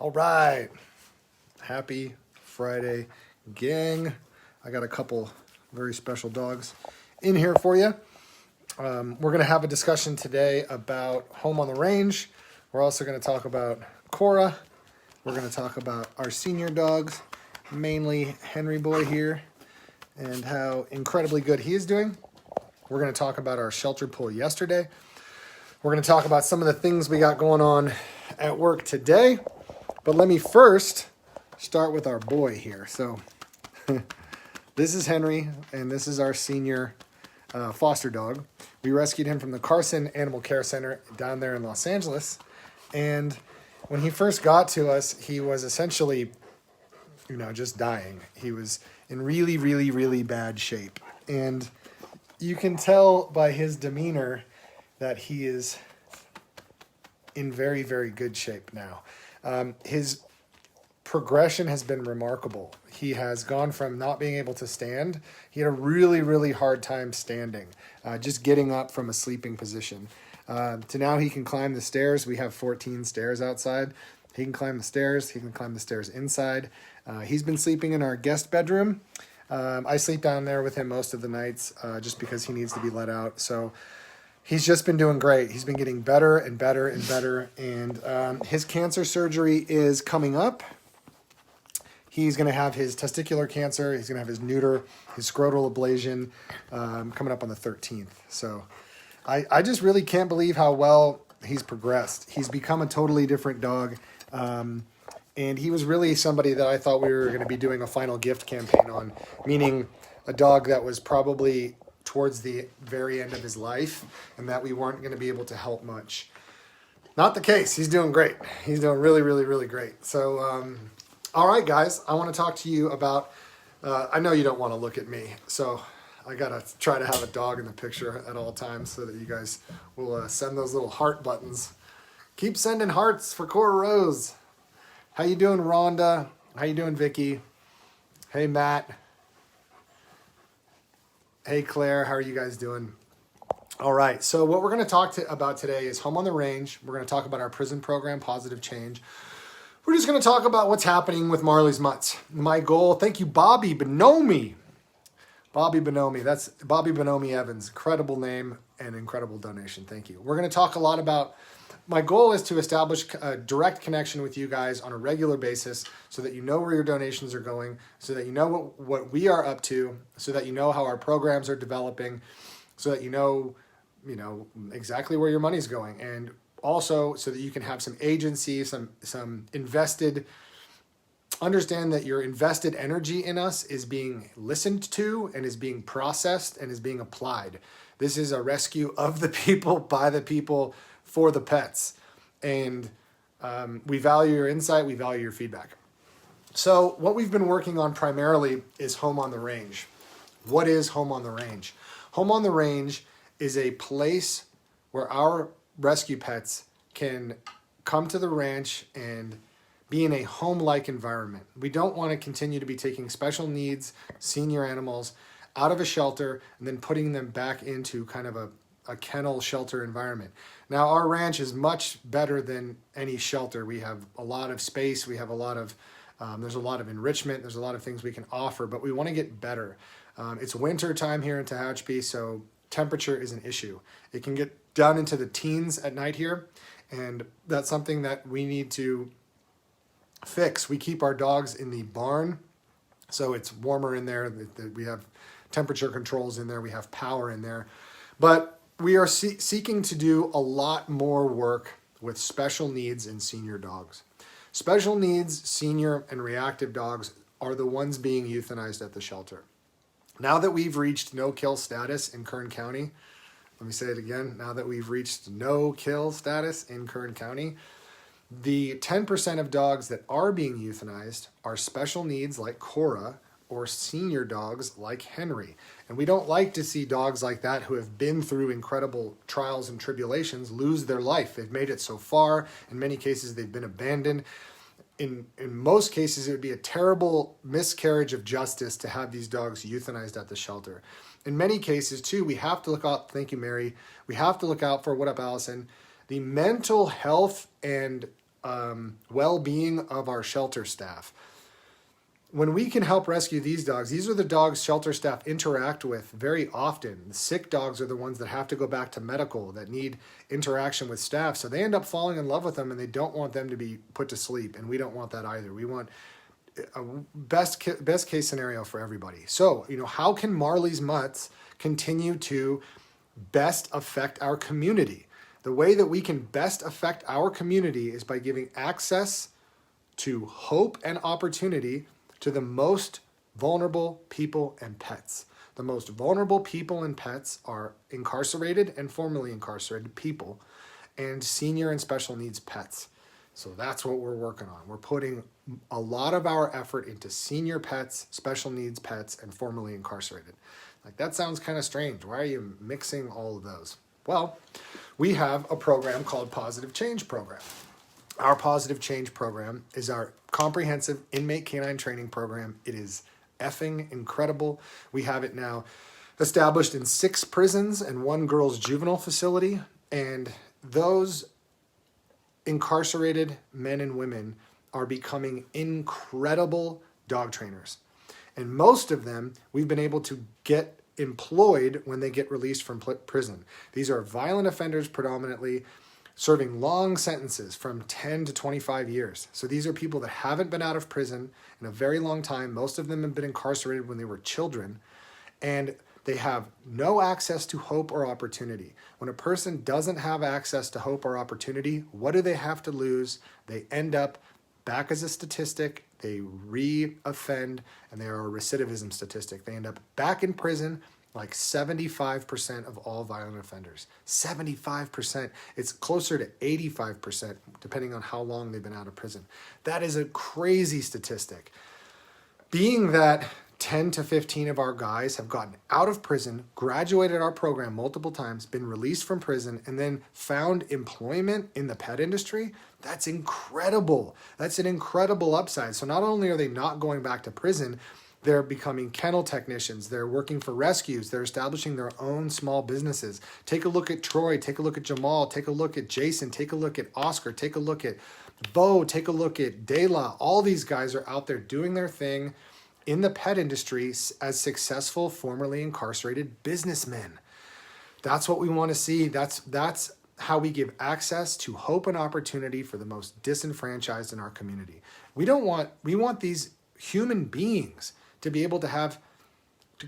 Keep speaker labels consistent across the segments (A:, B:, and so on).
A: All right. Happy Friday, gang. I got a couple very special dogs in here for you. We're going to have a discussion today about home on the range. We're also going to talk about Cora. We're going to talk about our senior dogs, mainly Henry Boy here, and how incredibly good he is doing. We're going to talk about our shelter pull yesterday. We're going to talk about some of the things we got going on at work today. But let me first start with our boy here. So this is Henry, and this is our senior foster dog. We rescued him from the Carson Animal Care Center down there in Los Angeles. And when he first got to us, he was essentially, just dying. He was in really, really, really bad shape. And you can tell by his demeanor that he is in very, very good shape now. His progression has been remarkable. He has gone from not being able to stand. He had a really, really hard time standing, just getting up from a sleeping position. To now he can climb the stairs. We have 14 stairs outside. He can climb the stairs. He can climb the stairs inside. He's been sleeping in our guest bedroom. I sleep down there with him most of the nights just because he needs to be let out. So he's just been doing great. He's been getting better and better and better. And his cancer surgery is coming up. He's going to have his testicular cancer. He's going to have his neuter, his scrotal ablation coming up on the 13th. So I just really can't believe how well he's progressed. He's become a totally different dog. And he was really somebody that I thought we were going to be doing a final gift campaign on, meaning a dog that was probably towards the very end of his life and that we weren't going to be able to help much. Not the case. He's doing great. He's doing really, really, really great. So, all right, guys, I want to talk to you about, I know you don't want to look at me, so I got to try to have a dog in the picture at all times so that you guys will send those little heart buttons. Keep sending hearts for Cora Rose. How you doing, Rhonda? How you doing, Vicky? Hey, Matt. Hey, Claire. How are you guys doing? All right, so what we're going to talk about today is Home on the Range. We're going to talk about our prison program, Positive Change. We're just going to talk about what's happening with Marley's Mutts. My goal, thank you, Bobby Bonomi. Bobby Bonomi, that's Bobby Bonomi Evans. Incredible name and incredible donation. Thank you. We're going to talk a lot about, my goal is to establish a direct connection with you guys on a regular basis so that you know where your donations are going, so that you know what we are up to, so that you know how our programs are developing, so that you know exactly where your money's going. And also so that you can have some agency, some invested, understand that your invested energy in us is being listened to and is being processed and is being applied. This is a rescue of the people, by the people, for the pets. And we value your insight, we value your feedback. So what we've been working on primarily is Home on the Range. What is Home on the Range? Home on the Range is a place where our rescue pets can come to the ranch and be in a home-like environment. We don't want to continue to be taking special needs, senior animals out of a shelter and then putting them back into kind of a kennel shelter environment. Now, our ranch is much better than any shelter. We have a lot of space. We have a lot of, there's a lot of enrichment. There's a lot of things we can offer, but we want to get better. It's winter time here in Tejachapi, so temperature is an issue. It can get down into the teens at night here, and that's something that we need to fix. We keep our dogs in the barn, so it's warmer in there. We have temperature controls in there. We have power in there. But we are seeking to do a lot more work with special needs and senior dogs. Special needs, senior, and reactive dogs are the ones being euthanized at the shelter. Now that we've reached no-kill status in Kern County, let me say it again, now that we've reached no-kill status in Kern County, the 10% of dogs that are being euthanized are special needs like Cora or senior dogs like Henry. And we don't like to see dogs like that who have been through incredible trials and tribulations lose their life. They've made it so far. In many cases, they've been abandoned. In most cases, it would be a terrible miscarriage of justice to have these dogs euthanized at the shelter. In many cases, too, we have to look out, thank you, Mary, we have to look out for, what up, Allison, the mental health and well-being of our shelter staff. When we can help rescue these dogs, these are the dogs shelter staff interact with very often. The sick dogs are the ones that have to go back to medical, that need interaction with staff. So they end up falling in love with them, and they don't want them to be put to sleep. And we don't want that either. We want a best case scenario for everybody. So, how can Marley's Mutts continue to best affect our community? The way that we can best affect our community is by giving access to hope and opportunity to the most vulnerable people and pets. The most vulnerable people and pets are incarcerated and formerly incarcerated people and senior and special needs pets. So that's what we're working on. We're putting a lot of our effort into senior pets, special needs pets, and formerly incarcerated. Like, that sounds kind of strange. Why are you mixing all of those? Well, we have a program called Positive Change Program. Our Positive Change Program is our comprehensive inmate canine training program. It is effing incredible. We have it now established in 6 prisons and 1 girls' juvenile facility. And those incarcerated men and women are becoming incredible dog trainers. And most of them we've been able to get employed when they get released from prison. These are violent offenders predominantly, serving long sentences from 10 to 25 years. So these are people that haven't been out of prison in a very long time. Most of them have been incarcerated when they were children, and they have no access to hope or opportunity. When a person doesn't have access to hope or opportunity, what do they have to lose? They end up back as a statistic, they re-offend, and they are a recidivism statistic. They end up back in prison, like 75% of all violent offenders. 75%. It's closer to 85%, depending on how long they've been out of prison. That is a crazy statistic. Being that 10 to 15 of our guys have gotten out of prison, graduated our program multiple times, been released from prison, and then found employment in the pet industry, that's incredible. That's an incredible upside. So not only are they not going back to prison, they're becoming kennel technicians. They're working for rescues. They're establishing their own small businesses. Take a look at Troy. Take a look at Jamal. Take a look at Jason. Take a look at Oscar. Take a look at Bo. Take a look at Dela. All these guys are out there doing their thing in the pet industry as successful, formerly incarcerated businessmen. That's what we want to see. That's how we give access to hope and opportunity for the most disenfranchised in our community. We want these human beings to be able to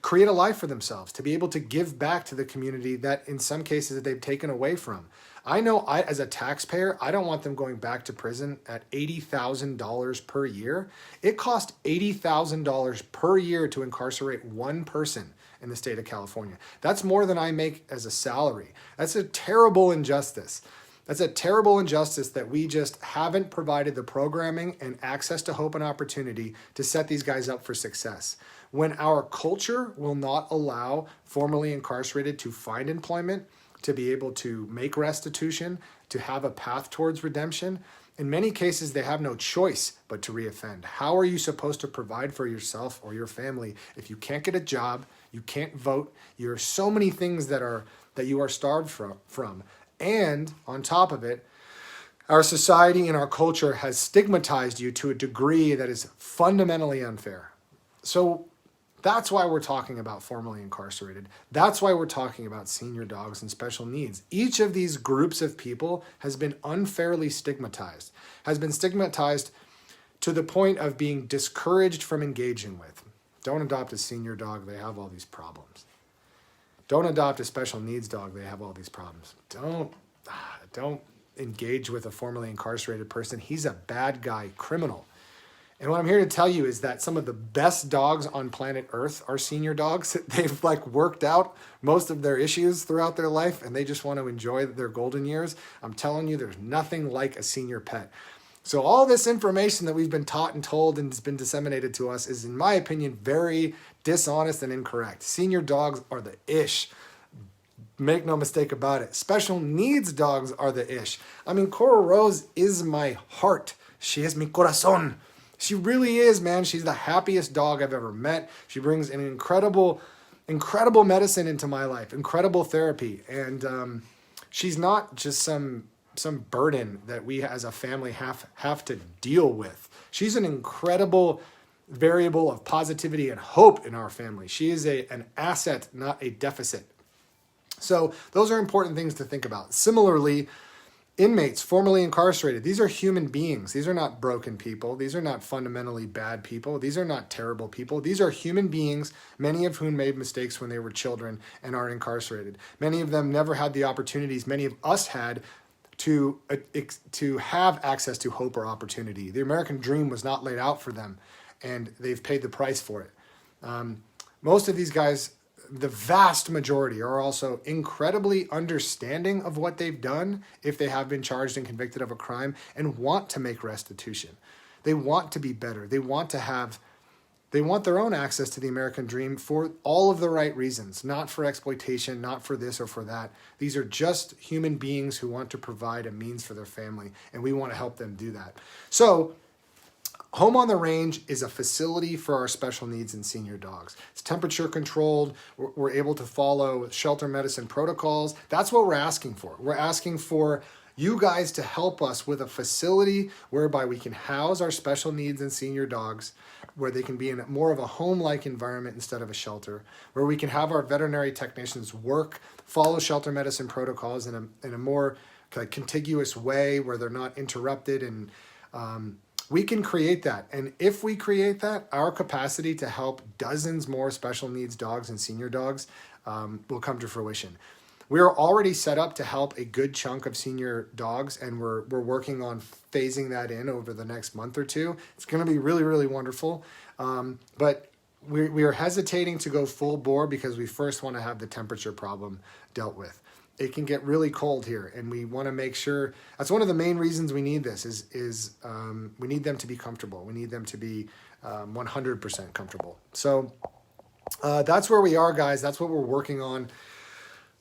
A: create a life for themselves, to be able to give back to the community that in some cases they've taken away from. I know as a taxpayer, I don't want them going back to prison at $80,000 per year. It costs $80,000 per year to incarcerate one person in the state of California. That's more than I make as a salary. That's a terrible injustice. That's a terrible injustice that we just haven't provided the programming and access to hope and opportunity to set these guys up for success. When our culture will not allow formerly incarcerated to find employment, to be able to make restitution, to have a path towards redemption, in many cases they have no choice but to reoffend. How are you supposed to provide for yourself or your family if you can't get a job, you can't vote, there are so many things that you are starved from. And on top of it, our society and our culture has stigmatized you to a degree that is fundamentally unfair. So that's why we're talking about formerly incarcerated. That's why we're talking about senior dogs and special needs. Each of these groups of people has been unfairly stigmatized, has been stigmatized to the point of being discouraged from engaging with. Don't adopt a senior dog, they have all these problems. Don't adopt a special needs dog, they have all these problems. Don't engage with a formerly incarcerated person. He's a bad guy, criminal. And what I'm here to tell you is that some of the best dogs on planet Earth are senior dogs. They've worked out most of their issues throughout their life and they just want to enjoy their golden years. I'm telling you, there's nothing like a senior pet. So all this information that we've been taught and told and has been disseminated to us is, in my opinion, very dishonest and incorrect. Senior dogs are the ish. Make no mistake about it. Special needs dogs are the ish. I mean, Cora Rose is my heart. She is mi corazón. She really is, man. She's the happiest dog I've ever met. She brings an incredible medicine into my life, incredible therapy. And she's not just some some burden that we as a family have to deal with. She's an incredible variable of positivity and hope in our family. She is an asset, not a deficit. So those are important things to think about. Similarly, inmates formerly incarcerated, these are human beings. These are not broken people. These are not fundamentally bad people. These are not terrible people. These are human beings, many of whom made mistakes when they were children and are incarcerated. Many of them never had the opportunities many of us had to have access to hope or opportunity. The American dream was not laid out for them, and they've paid the price for it. Most of these guys, the vast majority, are also incredibly understanding of what they've done if they have been charged and convicted of a crime, and want to make restitution. They want to be better. They want their own access to the American dream for all of the right reasons, not for exploitation, not for this or for that. These are just human beings who want to provide a means for their family, and we want to help them do that. So, Home on the Range is a facility for our special needs and senior dogs. It's temperature controlled. We're able to follow shelter medicine protocols. That's what we're asking for. We're asking for you guys to help us with a facility whereby we can house our special needs and senior dogs, where they can be in more of a home-like environment instead of a shelter, where we can have our veterinary technicians follow shelter medicine protocols in a more contiguous way where they're not interrupted, and we can create that. And if we create that, our capacity to help dozens more special needs dogs and senior dogs will come to fruition. We are already set up to help a good chunk of senior dogs, and we're working on phasing that in over the next month or two. It's going to be really, really wonderful. But we are hesitating to go full bore because we first want to have the temperature problem dealt with. It can get really cold here, and we want to make sure. That's one of the main reasons we need this is we need them to be comfortable. We need them to be 100% comfortable. So that's where we are, guys. That's what we're working on.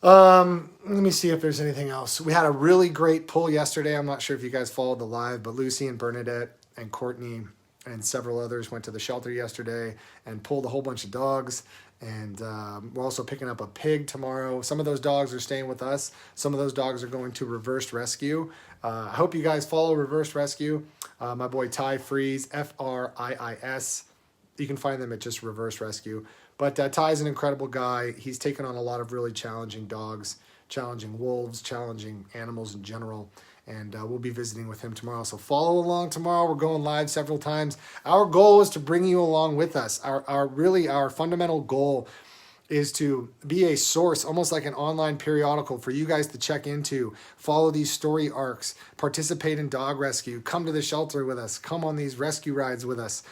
A: Let me see if there's anything else. We had a really great pull yesterday. I'm not sure if you guys followed the live, but Lucy and Bernadette and Courtney and several others went to the shelter yesterday and pulled a whole bunch of dogs. And we're also picking up a pig tomorrow. Some of those dogs are staying with us. Some of those dogs are going to Reverse Rescue. I hope you guys follow Reverse Rescue. My boy Ty Freeze, Friis. You can find them at just Reverse Rescue. But Ty's an incredible guy. He's taken on a lot of really challenging dogs, challenging wolves, challenging animals in general. And we'll be visiting with him tomorrow. So follow along tomorrow. We're going live several times. Our goal is to bring you along with us. Our fundamental goal is to be a source, almost like an online periodical for you guys to check into, follow these story arcs, participate in dog rescue, come to the shelter with us, come on these rescue rides with us.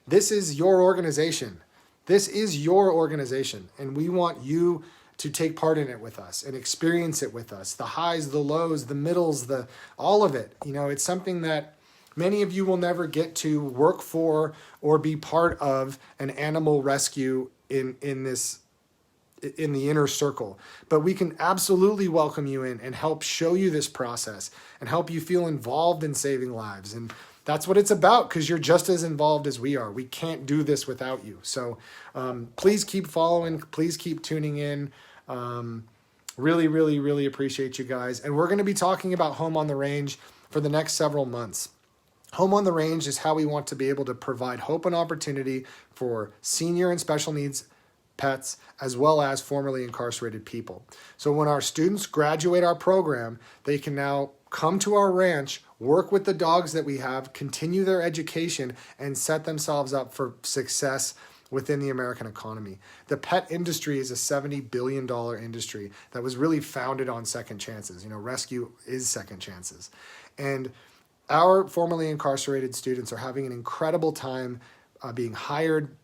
A: This is your organization. This is your organization, and we want you to take part in it with us and experience it with us. The highs, the lows, the middles, all of it. It's something that many of you will never get to work for or be part of an animal rescue in the inner circle. But we can absolutely welcome you in and help show you this process and help you feel involved in saving lives. And that's what it's about, because you're just as involved as we are. We can't do this without you. So please keep following. Please keep tuning in. Really, really, really appreciate you guys. And we're going to be talking about Home on the Range for the next several months. Home on the Range is how we want to be able to provide hope and opportunity for senior and special needs pets, as well as formerly incarcerated people. So when our students graduate our program, they can now come to our ranch, work with the dogs that we have, continue their education, and set themselves up for success within the American economy. The pet industry is a $70 billion industry that was really founded on second chances. Rescue is second chances. And our formerly incarcerated students are having an incredible time being hired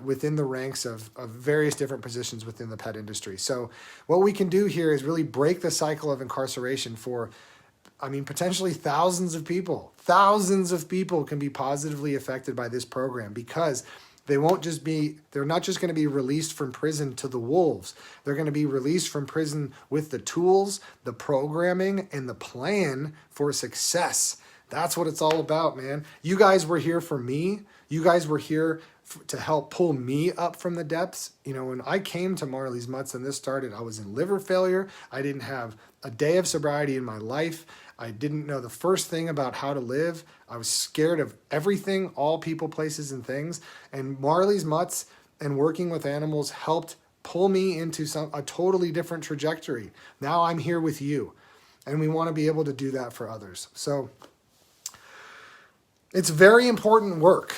A: within the ranks of various different positions within the pet industry. So what we can do here is really break the cycle of incarceration for potentially thousands of people. Thousands of people can be positively affected by this program, because they're not just going to be released from prison to the wolves. They're going to be released from prison with the tools, the programming, and the plan for success That's what it's all about, man. You guys were here for me. You guys were here to help pull me up from the depths. You know, when I came to Marley's Mutts and this started, I was in liver failure. I didn't have a day of sobriety in my life. I didn't know the first thing about how to live. I was scared of everything, all people, places, and things. And Marley's Mutts and working with animals helped pull me into a totally different trajectory. Now I'm here with you, and we want to be able to do that for others. So it's very important work.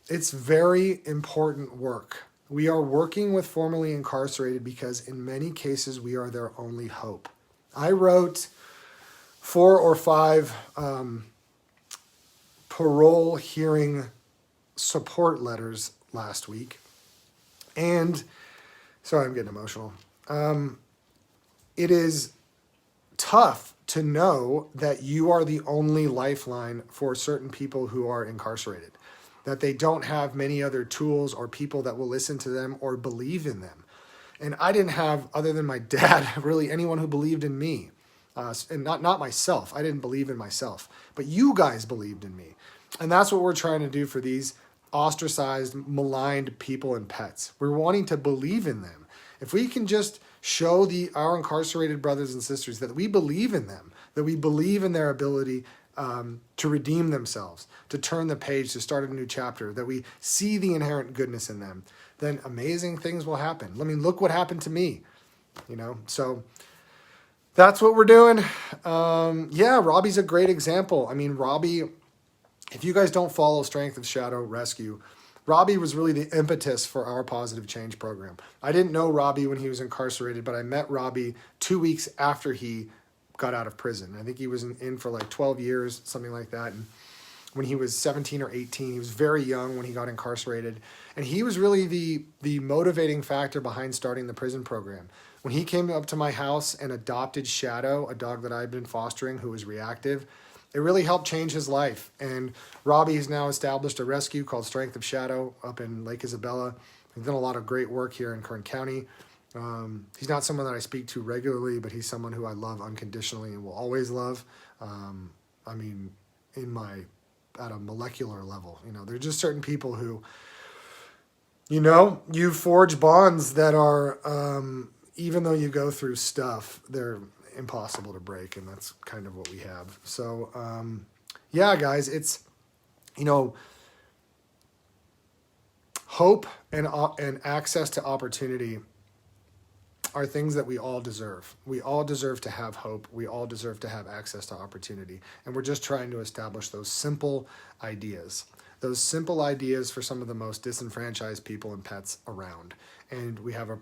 A: It's very important work. We are working with formerly incarcerated because in many cases we are their only hope. I wrote 4 or 5 parole hearing support letters last week. And, sorry, I'm getting emotional. It is tough to know that you are the only lifeline for certain people who are incarcerated, that they don't have many other tools or people that will listen to them or believe in them. And I didn't have, other than my dad, really anyone who believed in me. And not myself. I didn't believe in myself. But you guys believed in me. And that's what we're trying to do for these ostracized, maligned people and pets. We're wanting to believe in them. If we can just show our incarcerated brothers and sisters that we believe in them, that we believe in their ability to redeem themselves, to turn the page, to start a new chapter, that we see the inherent goodness in them, then amazing things will happen. I mean, look what happened to me, you know? So that's what we're doing. Yeah, Robbie's a great example. I mean, Robbie, if you guys don't follow Strength of Shadow Rescue, Robbie was really the impetus for our positive change program. I didn't know Robbie when he was incarcerated, but I met Robbie 2 weeks after he got out of prison. I think he was in for like 12 years, something like that. And when he was 17 or 18, he was very young when he got incarcerated. And he was really the motivating factor behind starting the prison program. When he came up to my house and adopted Shadow, a dog that I had been fostering who was reactive, it really helped change his life. And Robbie has now established a rescue called Strength of Shadow up in Lake Isabella. He's done a lot of great work here in Kern County. He's not someone that I speak to regularly, but he's someone who I love unconditionally and will always love. I mean, at a molecular level, you know, there's just certain people who, you know, you forge bonds that are, even though you go through stuff, they're impossible to break, and that's kind of what we have. So yeah, guys, it's, you know, hope and access to opportunity are things that we all deserve. We all deserve to have hope. We all deserve to have access to opportunity, and we're just trying to establish those simple ideas for some of the most disenfranchised people and pets around. And we have a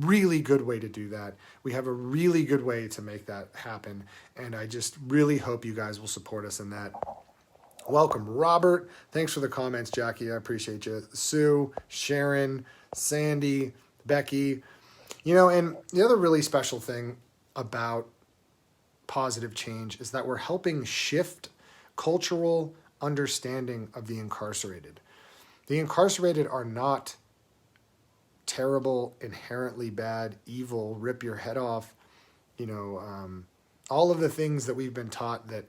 A: really good way to do that. We have a really good way to make that happen. And I just really hope you guys will support us in that. Welcome, Robert. Thanks for the comments, Jackie. I appreciate you. Sue, Sharon, Sandy, Becky. You know, and the other really special thing about positive change is that we're helping shift cultural understanding of the incarcerated. The incarcerated are not terrible, inherently bad, evil, rip your head off, you know, all of the things that we've been taught that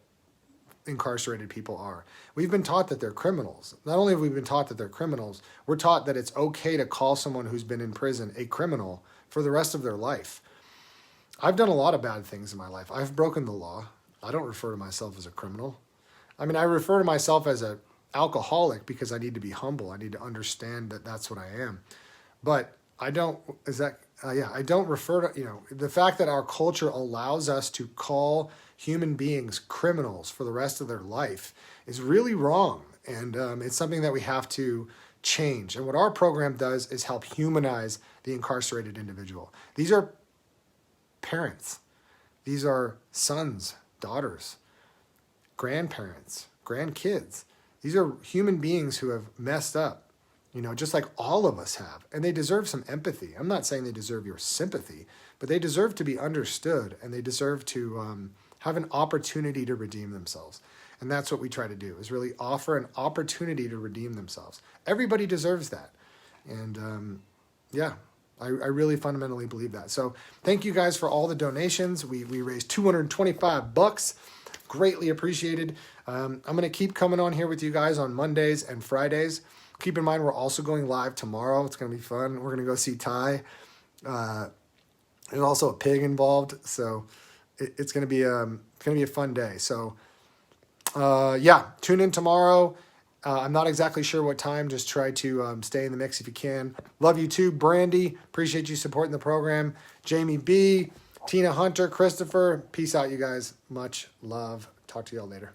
A: incarcerated people are. We've been taught that they're criminals. Not only have we been taught that they're criminals, we're taught that it's okay to call someone who's been in prison a criminal for the rest of their life. I've done a lot of bad things in my life. I've broken the law. I don't refer to myself as a criminal. I mean, I refer to myself as an alcoholic because I need to be humble. I need to understand that that's what I am. But I don't refer to, you know, the fact that our culture allows us to call human beings criminals for the rest of their life is really wrong. And it's something that we have to change. And what our program does is help humanize the incarcerated individual. These are parents. These are sons, daughters, grandparents, grandkids. These are human beings who have messed up, you know, just like all of us have. And they deserve some empathy. I'm not saying they deserve your sympathy, but they deserve to be understood, and they deserve to have an opportunity to redeem themselves. And that's what we try to do, is really offer an opportunity to redeem themselves. Everybody deserves that. And yeah, I really fundamentally believe that. So thank you guys for all the donations. We raised $225. greatly appreciated. I'm going to keep coming on here with you guys on Mondays and Fridays. Keep in mind, we're also going live tomorrow. It's going to be fun. We're going to go see Ty. There's also a pig involved, so it's going to be a fun day. So, tune in tomorrow. I'm not exactly sure what time. Just try to stay in the mix if you can. Love you too, Brandy. Appreciate you supporting the program. Jamie B, Tina Hunter, Christopher. Peace out, you guys. Much love. Talk to y'all later.